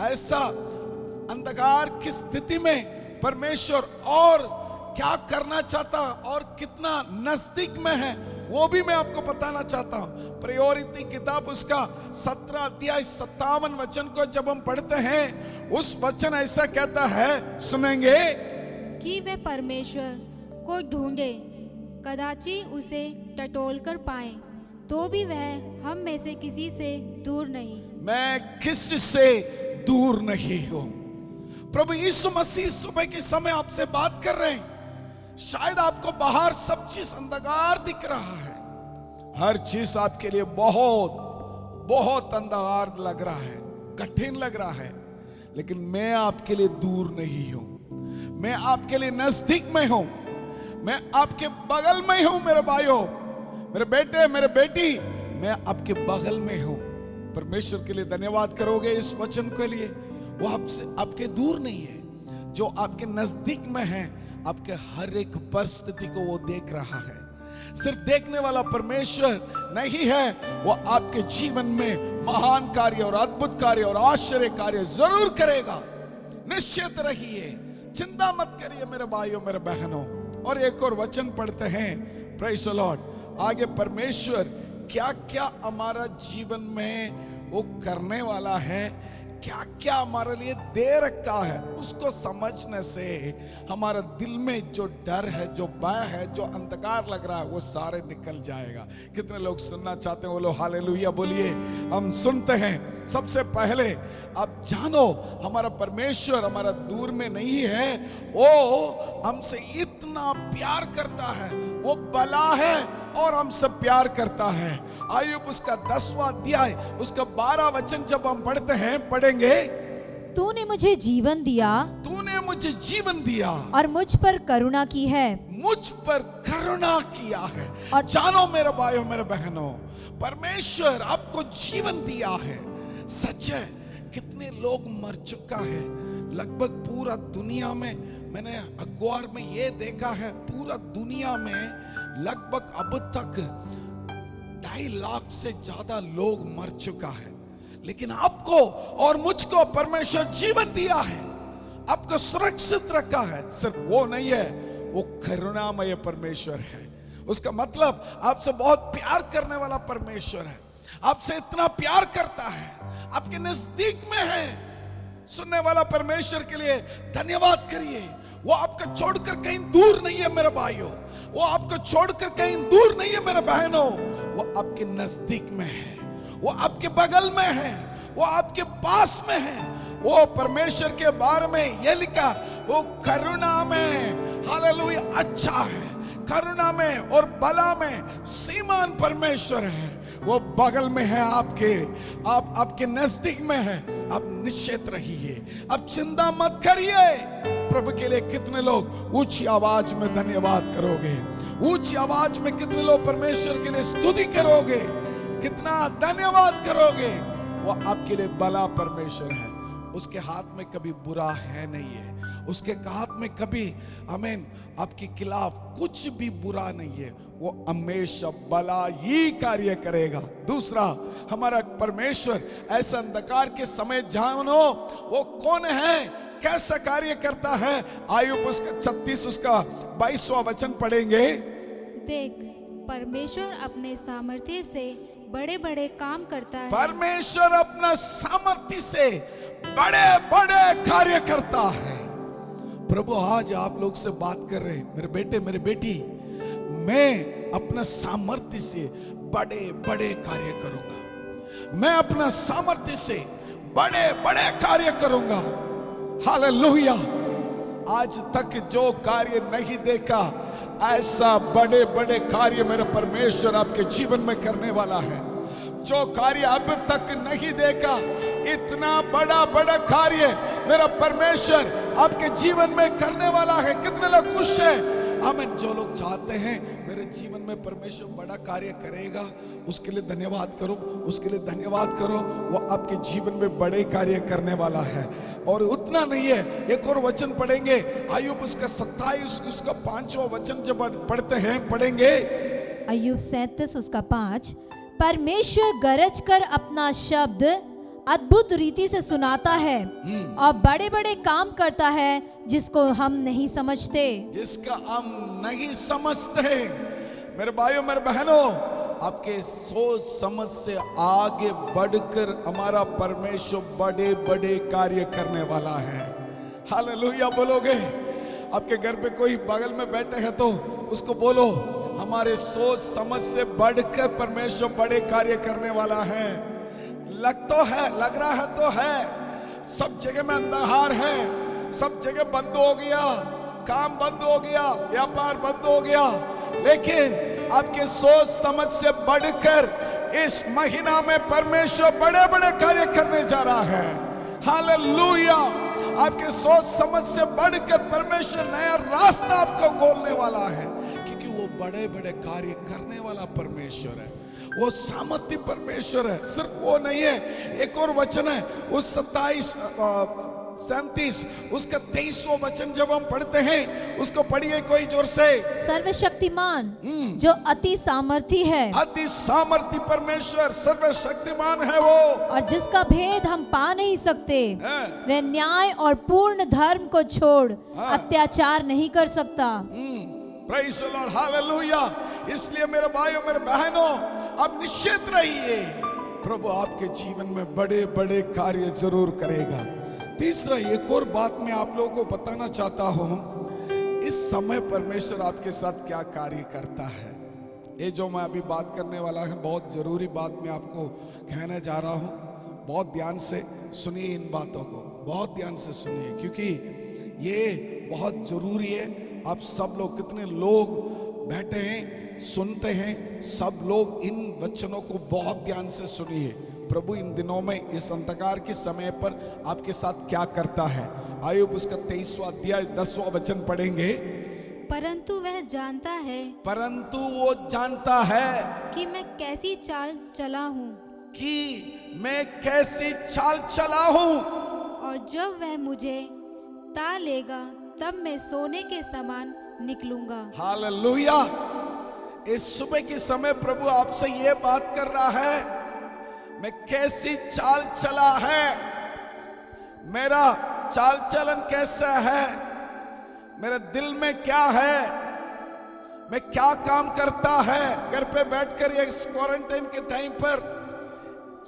ऐसा अंधकार की स्थिति में परमेश्वर और क्या करना चाहता और कितना नजदीक में है वो भी मैं आपको बताना चाहता हूं। प्रायोरिटी किताब उसका 17 अध्याय 57 वचन को जब हम पढ़ते हैं, उस वचन ऐसा कहता है, सुनेंगे, कि वे परमेश्वर को ढूंढे, कदाची उसे टटोल कर पाए, तो भी वह हम में से किसी से दूर नहीं। मैं किसी से दूर नहीं हूं। प्रभु यीशु मसीह सुबह के समय आपसे बात कर रहे हैं। शायद आपको बाहर सब चीज अंधकार दिख रहा है, हर चीज आपके लिए बहुत बहुत अंधकार लग रहा है, कठिन लग रहा है, लेकिन मैं आपके लिए दूर नहीं हूं, मैं आपके लिए नजदीक में हूं, मैं आपके बगल में हूं। मेरे भाइयों मेरे बेटे मेरे बेटी, मैं आपके बगल में हूं। परमेश्वर के लिए धन्यवाद करोगे इस वचन के लिए। वो आपसे आपके दूर नहीं है, जो आपके नजदीक में है, आपके हर एक परिस्थिति को वो देख रहा है, सिर्फ देखने वाला परमेश्वर नहीं है, वो आपके जीवन में महान कार्य और अद्भुत कार्य और आश्चर्य कार्य जरूर करेगा। निश्चित रहिए, चिंता मत करिए मेरे भाइयों मेरे बहनों। और एक और वचन पढ़ते हैं, प्रेज़ द लॉर्ड। आगे परमेश्वर क्या क्या हमारा जीवन में वो करने वाला है, क्या क्या हमारे लिए दे रखा है, उसको समझने से हमारा दिल में जो डर है, जो भय है, जो अंधकार लग रहा है, वो सारे निकल जाएगा। कितने लोग सुनना चाहते हैं? बोलो हालेलुया बोलिए। हम सुनते हैं। सबसे पहले आप जानो, हमारा परमेश्वर हमारा दूर में नहीं है, वो हमसे इतना प्यार करता है, वो भला है और हमसे प्यार करता है। आयुब उसका 10वां अध्याय उसका 12 वचन जब हम पढ़ते हैं, पढ़ेंगे, तूने मुझे जीवन दिया, तूने मुझे जीवन दिया और मुझ पर करुणा की है। मुझ पर करुणा किया है। और जानो मेरे भाइयों मेरे बहनों, परमेश्वर आपको जीवन दिया है। सच है, कितने लोग मर चुका है, लगभग पूरा दुनिया में, मैंने अखबार में ये देखा है, पूरा दुनिया में लगभग अब तक 2.5 लाख से ज्यादा लोग मर चुका है। लेकिन आपको और मुझको परमेश्वर जीवन दिया है, आपको सुरक्षित रखा है। सिर्फ वो नहीं है, वो करुणामय परमेश्वर है। उसका मतलब आपसे बहुत प्यार करने वाला परमेश्वर है, आपसे इतना प्यार करता है, आपके नजदीक में है। सुनने वाला परमेश्वर के लिए धन्यवाद करिए। वो आपको छोड़कर कहीं दूर नहीं है मेरे भाइयों, वो आपको छोड़कर कहीं दूर नहीं है मेरे बहनों, वो आपके नजदीक में है, वो आपके बगल में है, वो आपके पास में है। वो परमेश्वर के बारे में ये लिखा, वो करुणा में, हालेलुया, अच्छा है, करुणा में और भला में सीमान परमेश्वर है। वो बगल में है आपके, आपके नजदीक में है। आप निश्चित रहिए, आप चिंता मत करिए। प्रभु के लिए कितने लोग ऊंची आवाज में धन्यवाद करोगे? ऊंची आवाज में कितने लोग परमेश्वर के लिए स्तुति करोगे? कितना धन्यवाद करोगे? वो आपके लिए भला परमेश्वर है। उसके हाथ में कभी बुरा है नहीं है, उसके हाथ में कभी आमीन आपके खिलाफ कुछ भी बुरा नहीं है। वो हमेशा भला ही कार्य करेगा। दूसरा, हमारा परमेश्वर ऐसा अंधकार के समय जानो वो कौन है, कैसा कार्य करता है। आयुब उसका 36 उसका 22वां वचन पढ़ेंगे। देख, परमेश्वर अपने सामर्थ्य से बड़े बड़े काम करता है। परमेश्वर अपना सामर्थ्य से बड़े बड़े कार्य करता है। प्रभु आज आप लोग से बात कर रहे हैं, मेरे बेटे मेरे बेटी, मैं अपना सामर्थ्य से बड़े बड़े कार्य करूंगा। मैं अपना सामर्थ्य से बड़े बड़े कार्य करूंगा। हालेलुया। आज तक जो कार्य नहीं देखा, ऐसा बड़े बड़े कार्य मेरा परमेश्वर आपके जीवन में करने वाला है। जो कार्य अब तक नहीं देखा, इतना बड़ा बड़ा कार्य मेरा परमेश्वर आपके जीवन में करने वाला है। कितने लोग खुश हैं? आमीन। जो लोग चाहते हैं मेरे जीवन में परमेश्वर बड़ा कार्य करेगा, उसके लिए धन्यवाद करो, उसके लिए धन्यवाद करो। वो आपके जीवन में बड़े कार्य करने वाला है। और उतना नहीं है, एक और वचन पढ़ेंगे, अय्यूब उसका 27 उसका 5वां वचन जब पढ़ते हैं, पढ़ेंगे। अय्यूब 37 उसका 5, परमेश्वर गरज कर अपना शब्द अद्भुत रीति से सुनाता है और बड़े बड़े काम करता है जिसको हम नहीं समझते। जिसका हम नहीं समझते। मेरे भाइयों मेरे बहनों, आपके सोच समझ से आगे बढ़कर हमारा परमेश्वर बड़े बड़े कार्य करने वाला है। हालेलुया बोलोगे? आपके घर पे कोई बगल में बैठे हैं तो उसको बोलो, हमारे सोच समझ से बढ़कर परमेश्वर बड़े कार्य करने वाला है। लग रहा है तो है, सब जगह में अंधकार है, सब जगह बंद हो गया, काम बंद हो गया, व्यापार बंद हो गया, लेकिन आपके सोच समझ से बढ़कर इस महीना में परमेश्वर बड़े बड़े कार्य करने जा रहा है। हालेलुया। आपके सोच समझ से बढ़कर परमेश्वर नया रास्ता आपको खोलने वाला है, क्योंकि वो बड़े बड़े कार्य करने वाला परमेश्वर है। वो सामर्थ्य परमेश्वर है। सिर्फ वो नहीं है, एक और वचन है उस 27 37 उसका 23वां वचन जब हम पढ़ते हैं, उसको पढ़िए कोई जोर से। सर्वशक्तिमान जो अति सामर्थी है अति सामर्थी परमेश्वर सर्वशक्तिमान है वो, और जिसका भेद हम पा नहीं सकते, हाँ। वह न्याय और पूर्ण धर्म को छोड़ हाँ। अत्याचार नहीं कर सकता। Praise the Lord, hallelujah. इसलिए मेरे भाइयों मेरे बहनों, अब निश्चित रहिए, प्रभु आपके जीवन में बड़े बड़े कार्य जरूर करेगा। तीसरा, एक और बात मैं आप लोगों को बताना चाहता हूं, इस समय परमेश्वर आपके साथ क्या कार्य करता है। ये जो मैं अभी बात करने वाला है, बहुत जरूरी बात मैं आपको कहने जा रहा हूं। बहुत ध्यान से सुनिए इन बातों को, बहुत ध्यान से सुनिए, क्योंकि ये बहुत जरूरी है। आप सब लोग, कितने लोग बैठे हैं सुनते हैं, सब लोग इन वचनों को बहुत ध्यान से सुनिए। प्रभु इन दिनों में इस अंधकार के समय पर आपके साथ क्या करता है। आयुब उसका 23वां अध्याय 10वां वचन पढ़ेंगे। परंतु वह जानता है परंतु वो जानता है कि मैं कैसी चाल चला हूँ, कि मैं कैसी चाल चला हूं, और जब वह मुझे ता लेगा तब मैं सोने के समान निकलूंगा। हालेलुया। इस सुबह के समय प्रभु आपसे ये बात कर रहा है, मैं कैसी चाल चला है, मेरा चाल चलन कैसा है, मेरे दिल में क्या है, मैं क्या काम करता है। घर पे बैठकर ये क्वारंटाइन के टाइम पर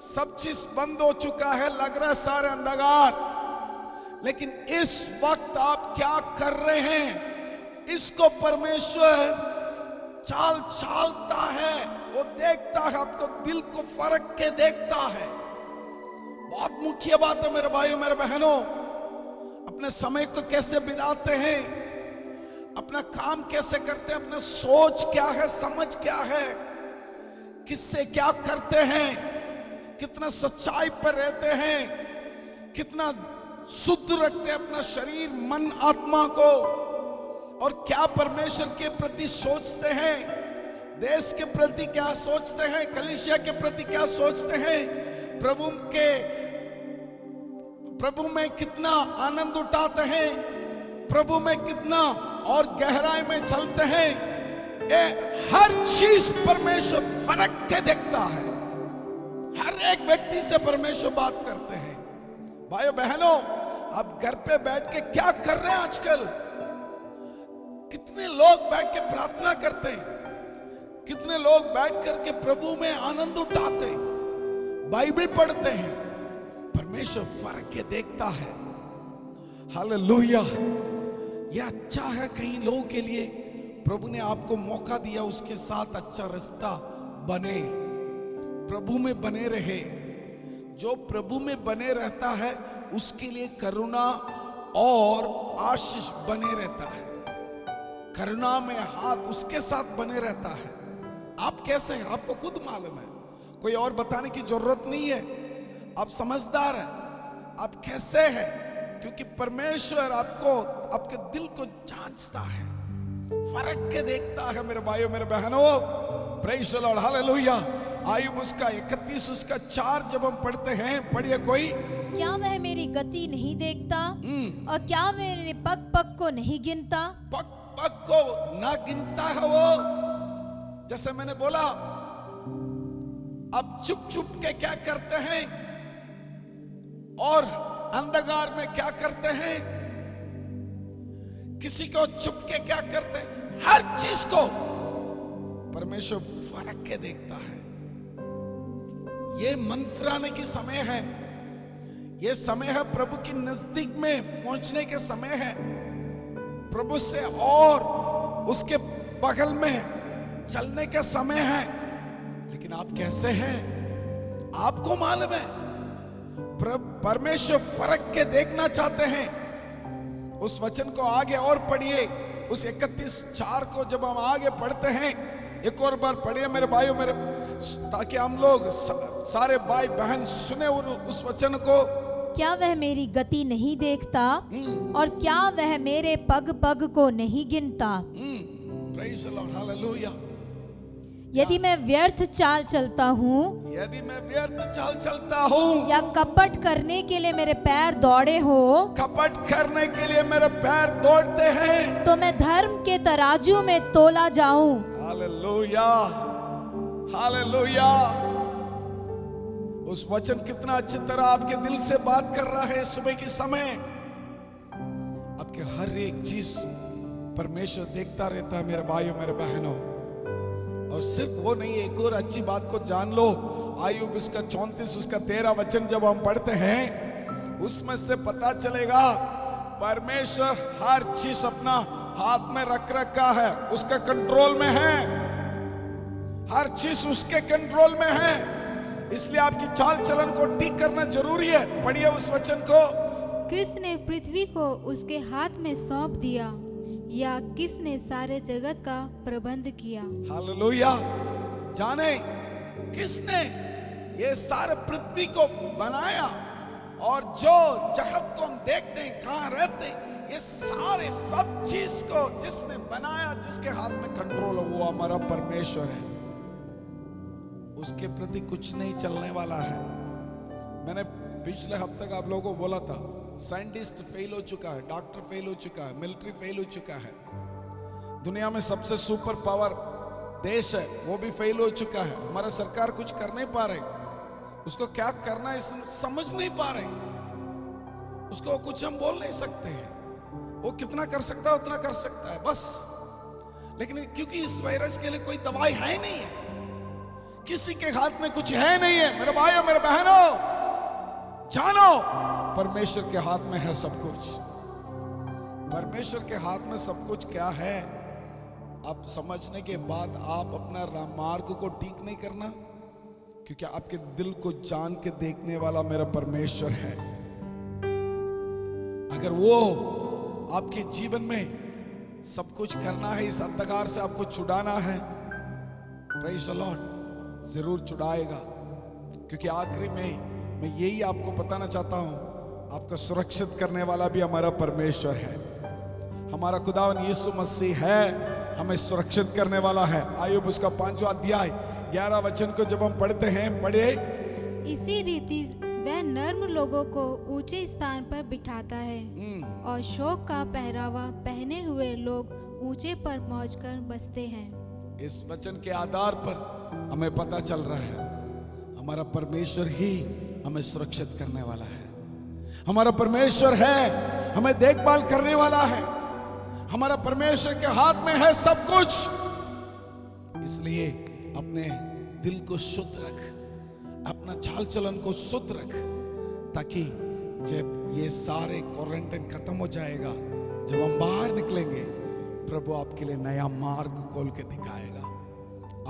सब चीज बंद हो चुका है, लग रहा है सारे अंधकार, लेकिन इस वक्त आप क्या कर रहे हैं, इसको परमेश्वर चाल चालता है, वो देखता है, आपको दिल को फरक के देखता है। बहुत मुख्य बात है मेरे भाइयों मेरे बहनों, अपने समय को कैसे बिताते हैं, अपना काम कैसे करते हैं, अपना सोच क्या है, समझ क्या है, किससे क्या करते हैं, कितना सच्चाई पर रहते हैं, कितना शुद्ध रखते हैं अपना शरीर मन आत्मा को, और क्या परमेश्वर के प्रति सोचते हैं, देश के प्रति क्या सोचते हैं, कलीसिया के प्रति क्या सोचते हैं, प्रभु में कितना आनंद उठाते हैं, प्रभु में कितना और गहराई में चलते हैं। ये हर चीज परमेश्वर फरक के देखता है। हर एक व्यक्ति से परमेश्वर बात करते हैं। भाइयों बहनों, आप घर पे बैठ के क्या कर रहे हैं आजकल? कितने लोग बैठ के प्रार्थना करते हैं, कितने लोग बैठ करके प्रभु में आनंद उठाते हैं, बाइबल पढ़ते हैं। परमेश्वर फर्क के देखता है। हालेलुया। यह अच्छा है कई लोगों के लिए, प्रभु ने आपको मौका दिया, उसके साथ अच्छा रास्ता बने, प्रभु में बने रहे। जो प्रभु में बने रहता है उसके लिए करुणा और आशीष बने रहता है। करुणा में हाथ उसके साथ बने रहता है। आप कैसे हैं आपको खुद मालूम है, कोई और बताने की जरूरत नहीं है। आप समझदार हैं, आप कैसे हैं, क्योंकि परमेश्वर आपको, आपके दिल को जांचता है, फर्क के देखता है। मेरे भाइयों मेरे बहनों, praise the Lord, hallelujah. Ayub उसका 31 उसका 4 जब हम पढ़ते हैं, पढ़िए कोई। क्या वह मेरी गति नहीं देखता, और क्या मेरे पग पग को नहीं गिनता? पग पग को ना गिनता है वो। जैसे मैंने बोला, अब चुप चुप के क्या करते हैं और अंधकार में क्या करते हैं, किसी को छुप के क्या करते हैं, हर चीज को परमेश्वर फरक के देखता है। ये मन फिराने की समय है, ये समय है प्रभु की नजदीक में पहुंचने के समय है, प्रभु से और उसके बगल में चलने का समय है। लेकिन आप कैसे हैं आपको मालूम है। परमेश्वर फर्क के देखना चाहते हैं। उस वचन को आगे और पढ़िए, उस 31:4 को जब हम आगे पढ़ते हैं, एक और बार पढ़िए मेरे भाइयों मेरे, ताकि हम लोग सारे भाई बहन सुने उस वचन को। क्या वह मेरी गति नहीं देखता, और क्या वह मेरे पग पग को नहीं गिनता? Praise the Lord, hallelujah. यदि मैं व्यर्थ चाल चलता हूँ यदि मैं व्यर्थ चाल चलता हूँ या कपट करने के लिए मेरे पैर दौड़े हो, कपट करने के लिए मेरे पैर दौड़ते हैं, तो मैं धर्म के तराजू में तोला जाऊं। Hallelujah, hallelujah. उस वचन कितना अच्छी तरह आपके दिल से बात कर रहा है सुबह के समय। आपके हर एक चीज परमेश्वर देखता रहता है मेरे भाइयों मेरे बहनों। और सिर्फ वो नहीं, एक और अच्छी बात को जान लो। आयुब उसका 34 उसका 13 वचन जब हम पढ़ते हैं उसमें से पता चलेगा परमेश्वर हर चीज अपना हाथ में रख रखा है, उसका कंट्रोल में है, हर चीज उसके कंट्रोल में है। इसलिए आपकी चाल चलन को ठीक करना जरूरी है। पढ़िए उस वचन को। किसने पृथ्वी को उसके हाथ में सौंप दिया, या किसने सारे जगत का प्रबंध किया। हालेलुया। जाने किसने ये सारे पृथ्वी को बनाया, और जो जगत को हम देखते हैं कहाँ रहते हैं, ये सारे सब चीज को जिसने बनाया, जिसके हाथ में कंट्रोल है, वो हमारा परमेश्वर है। उसके प्रति कुछ नहीं चलने वाला है। मैंने पिछले हफ्ते का आप लोगों को बोला था, साइंटिस्ट फेल हो चुका है, डॉक्टर फेल हो चुका है, मिलिट्री फेल हो चुका है, दुनिया में सबसे सुपर पावर देश है वो भी फेल हो चुका है। हमारा सरकार कुछ कर नहीं पा रहे, उसको क्या करना है समझ नहीं पा रहे, उसको कुछ हम बोल नहीं सकते हैं। वो कितना कर सकता है उतना कर सकता है बस। लेकिन क्योंकि इस वायरस के लिए कोई दवाई है नहीं है, किसी के हाथ में कुछ है नहीं है। मेरे भाइयों मेरे बहनों, जानो परमेश्वर के हाथ में है सब कुछ। परमेश्वर के हाथ में सब कुछ क्या है, आप समझने के बाद आप अपना मार्ग को ठीक नहीं करना, क्योंकि आपके दिल को जान के देखने वाला मेरा परमेश्वर है। अगर वो आपके जीवन में सब कुछ करना है, इस अंधकार से आपको छुड़ाना है, प्रेज़ द लॉर्ड, जरूर छुड़ाएगा। क्योंकि आखिरी में मैं यही आपको बताना चाहता हूं, आपको सुरक्षित करने वाला भी हमारा परमेश्वर है। हमारा खुदावन यीशु मसीह है, हमें सुरक्षित करने वाला है। आयुब उसका 5वां अध्याय 11 वचन को जब हम पढ़ते हैं, पढ़े। इसी रीति वह नर्म लोगों को ऊंचे स्थान पर बिठाता है, और शोक का पहरावा पहने हुए लोग ऊंचे पर पहुंच कर बसते हैं। इस वचन के आधार पर हमें पता चल रहा है हमारा परमेश्वर ही हमें सुरक्षित करने वाला है। हमारा परमेश्वर है, हमें देखभाल करने वाला है। हमारा परमेश्वर के हाथ में है सब कुछ। इसलिए अपने दिल को शुद्ध रख, अपना चाल चलन को शुद्ध रख, ताकि जब ये सारे क्वारंटाइन खत्म हो जाएगा, जब हम बाहर निकलेंगे, प्रभु आपके लिए नया मार्ग खोल के दिखाएगा,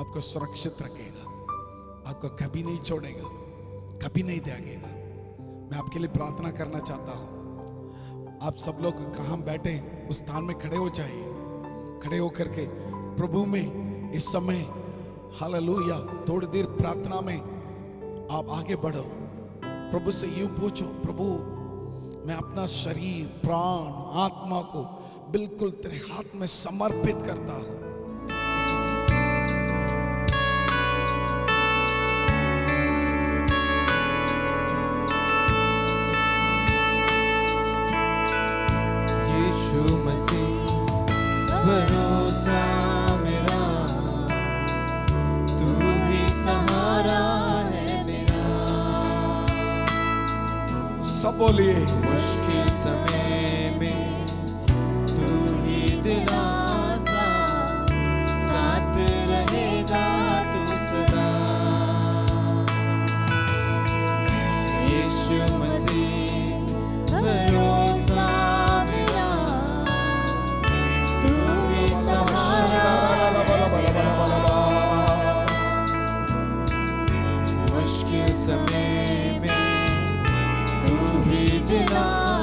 आपको सुरक्षित रखेगा, आपको कभी नहीं छोड़ेगा, कभी नहीं त्यागेगा। मैं आपके लिए प्रार्थना करना चाहता हूं। आप सब लोग कहाँ बैठे उस स्थान में खड़े हो जाइए। खड़े होकर के प्रभु में इस समय हालेलुया थोड़ी देर प्रार्थना में आप आगे बढ़ो। प्रभु से यूं पूछो, प्रभु मैं अपना शरीर, प्राण, आत्मा को बिल्कुल तेरे हाथ में समर्पित करता हूं। यीशु मसीह भरोसा मेरा, तू ही सहारा है मेरा। सब बोलिए। मुश्किल समय में तू ही दिलासा, साथ रहेगा तू सदा। यीशु मसीह भरोसा मेरा, तू ही सहारा है मेरा। मुश्किल समय में तू ही दिलासा,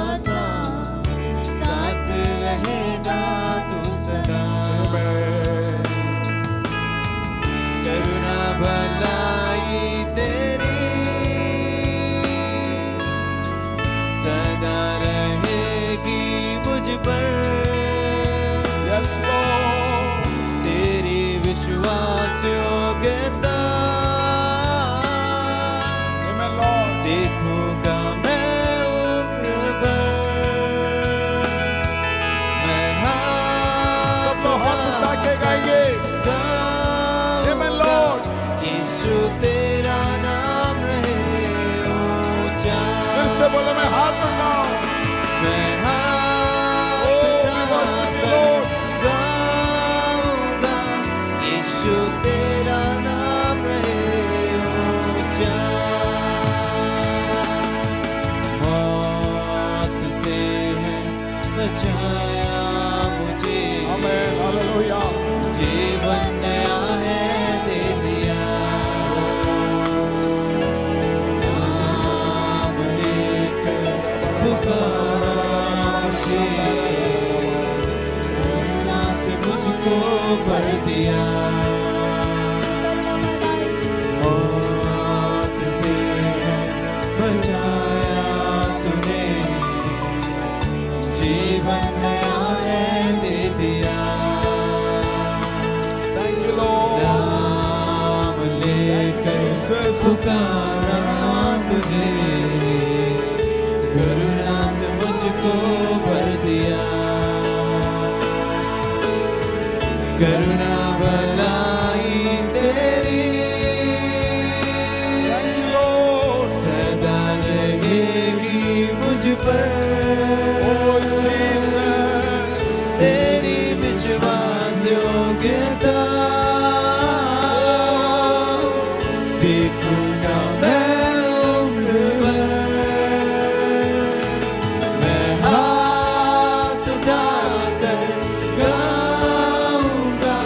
बचाया मुझे, आमेन, हालेलुया। जीवन नया है दे दिया, नाम लेकर पुकारा मुझे, करुणा से मुझको भर दिया, मौत से बचाया तूने, जीवन नया है दे दिया, थैंक यू लॉर्ड, नाम लेकर पुकारा तुझे, करुणा से मुझको भर दिया, करुणा भलाई तेरी थैंक यू लॉर्ड, सदा रहेगी मुझ पर, ओ जीसस, तेरी विश्वास योग्यता देखूंगा मैं उम्र भर, मैं हाथ उठाकर गाऊंगा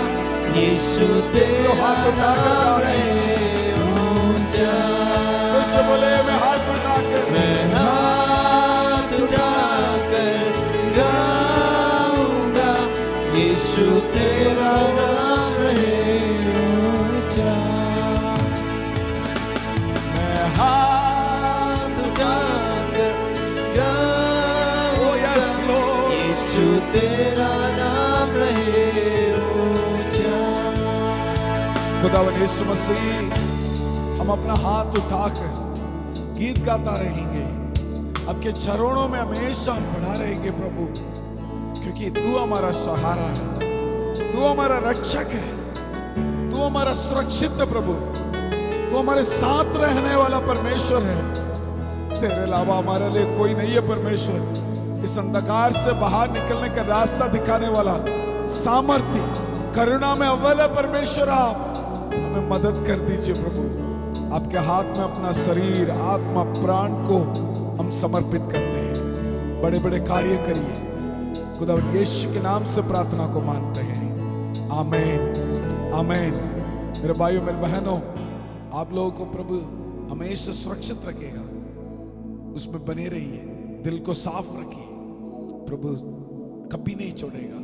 यीशु तेरा हाथ उठाकर गा रहे नाम ऊंचा, फिर से बोले मैं हाथ उठाकर, मैं हाथ उठाकर गाऊंगा यीशु तेरा नाम रहे ऊंचा, मैं हाथ उठाकर ओ यस गाऊंगा लॉर्ड, यीशु तेरा नाम रहे ऊंचा। खुदावंद यीशु मसीह, हम अपना हाथ उठाकर गीत गाता रहेंगे, आपके चरणों में हमेशा हम बढ़ा रहेंगे प्रभु, क्योंकि तू हमारा सहारा है, तू हमारा रक्षक है, तू हमारा सुरक्षित है प्रभु, तू हमारे साथ रहने वाला परमेश्वर है, तेरे अलावा हमारे लिए कोई नहीं है परमेश्वर, इस अंधकार से बाहर निकलने का रास्ता दिखाने वाला सामर्थ्य, करुणा में अव्वल है परमेश्वर, आप हमें मदद कर दीजिए प्रभु, आपके हाथ में अपना शरीर, आत्मा, प्राण को हम समर्पित करते हैं, बड़े बड़े कार्य करिए, खुदावंद यीशु के नाम से प्रार्थना को मानते हैं, आमीन, आमीन। मेरे भाइयों मेरे बहनों, आप लोगों को प्रभु हमेशा सुरक्षित रखेगा, उसमें बने रहिए, दिल को साफ रखिए, प्रभु कभी नहीं छोड़ेगा,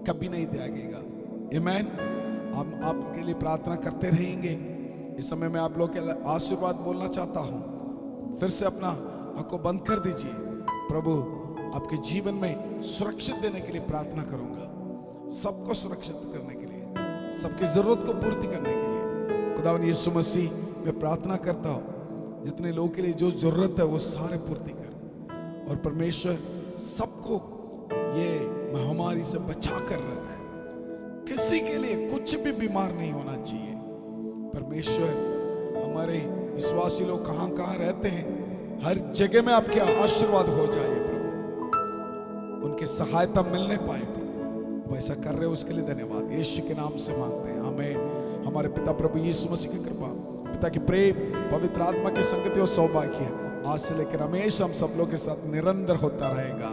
कभी नहीं त्यागेगा, आमीन। हम आपके लिए प्रार्थना करते रहेंगे। इस समय मैं आप लोग के आशीर्वाद बोलना चाहता हूं, फिर से अपना आंखों बंद कर दीजिए, प्रभु आपके जीवन में सुरक्षित देने के लिए प्रार्थना करूंगा, सबको सुरक्षित करने के लिए, सबकी जरूरत को पूर्ति करने के लिए। खुदावंद यीशु मसीह, मैं प्रार्थना करता हूं जितने लोगों के लिए जो जरूरत है वो सारे पूर्ति कर, और परमेश्वर सबको ये महामारी से बचा कर रख, किसी के लिए कुछ भी बीमार नहीं होना चाहिए। परमेश्वर, हमारे विश्वासी लोग कहां कहां रहते हैं, हर जगह में आपके आशीर्वाद हो जाए प्रभु, उनकी सहायता मिलने पाए प्रभु, वैसा कर रहे हो उसके लिए धन्यवाद, यीशु के नाम से मांगते हैं, आमीन। हमारे पिता प्रभु यीशु मसीह की कृपा, पिता की प्रेम, पवित्र आत्मा की संगति और सौभाग्य आज से लेकर हमेशा हम सब लोग के साथ निरंतर होता रहेगा,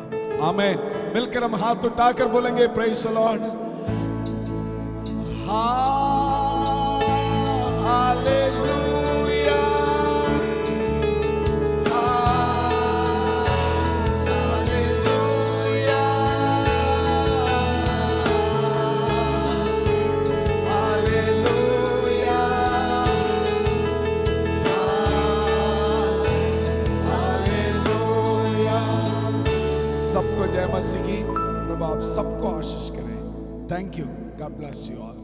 आमीन। मिलकर हम हाथ उठाकर बोलेंगे praise the Lord, hallelujah, hallelujah, hallelujah, hallelujah. सबको जय मसीह की, प्रभु आप सबको आशीष करें। Thank you, God bless you all.